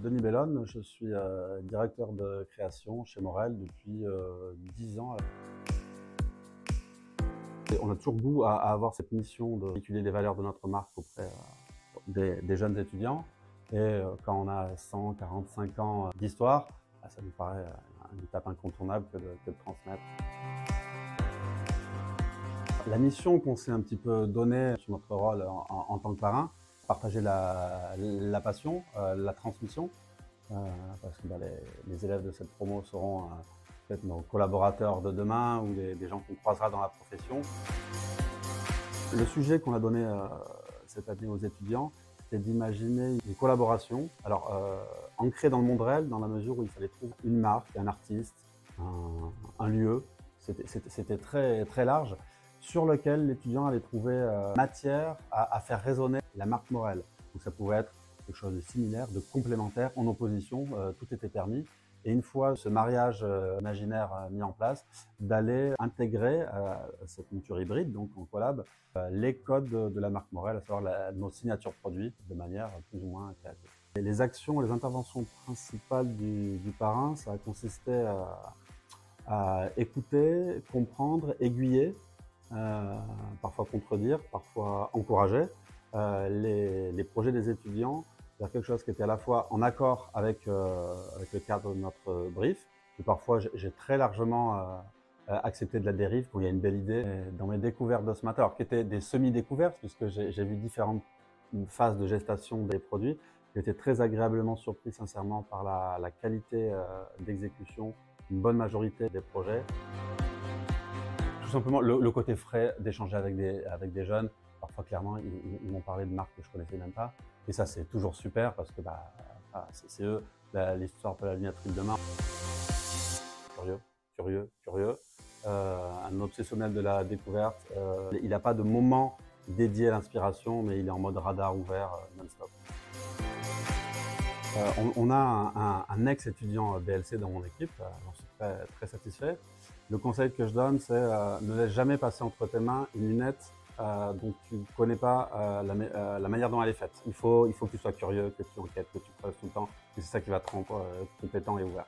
Denis Bellone, je suis directeur de création chez Morel depuis 10 ans. Et on a toujours goût à avoir cette mission de véhiculer les valeurs de notre marque auprès des jeunes étudiants. Et quand on a 145 ans d'histoire, ça nous paraît une étape incontournable que de transmettre. La mission qu'on s'est un petit peu donnée sur notre rôle en tant que parrain, partager la passion, la transmission, parce que les élèves de cette promo seront peut-être nos collaborateurs de demain ou des gens qu'on croisera dans la profession. Le sujet qu'on a donné cette année aux étudiants, c'est d'imaginer une collaboration, alors ancrée dans le monde réel, dans la mesure où il fallait trouver une marque, un artiste, un lieu. C'était très, très large, sur lequel l'étudiant allait trouver matière à faire résonner la marque Morel. Donc ça pouvait être quelque chose de similaire, de complémentaire, en opposition, tout était permis. Et une fois ce mariage imaginaire mis en place, d'aller intégrer cette monture hybride, donc en collab, les codes de la marque Morel, à savoir nos signatures produits, de manière plus ou moins créative. Et les actions, les interventions principales du parrain, ça a consisté à écouter, comprendre, aiguiller, parfois contredire, parfois encourager les projets des étudiants vers quelque chose qui était à la fois en accord avec le cadre de notre brief, et parfois j'ai très largement accepté de la dérive quand il y a une belle idée. Et dans mes découvertes de ce matin, alors qui étaient des semi-découvertes, puisque j'ai vu différentes phases de gestation des produits, j'ai été très agréablement surpris sincèrement par la qualité d'exécution, une bonne majorité des projets. Tout simplement le côté frais d'échanger avec des jeunes. Parfois, clairement, ils m'ont parlé de marques que je connaissais même pas. Et ça, c'est toujours super parce que c'est eux, l'histoire peut la miniature de demain. Curieux. Un obsessionnel de la découverte. Il n'a pas de moment dédié à l'inspiration, mais il est en mode radar ouvert non-stop. On a un ex-étudiant BLC dans mon équipe, j'en suis très, très satisfait. Le conseil que je donne, c'est ne laisse jamais passer entre tes mains une lunette dont tu ne connais pas la manière dont elle est faite. Il faut que tu sois curieux, que tu enquêtes, que tu creuses tout le temps, et c'est ça qui va te rendre compétent et ouvert.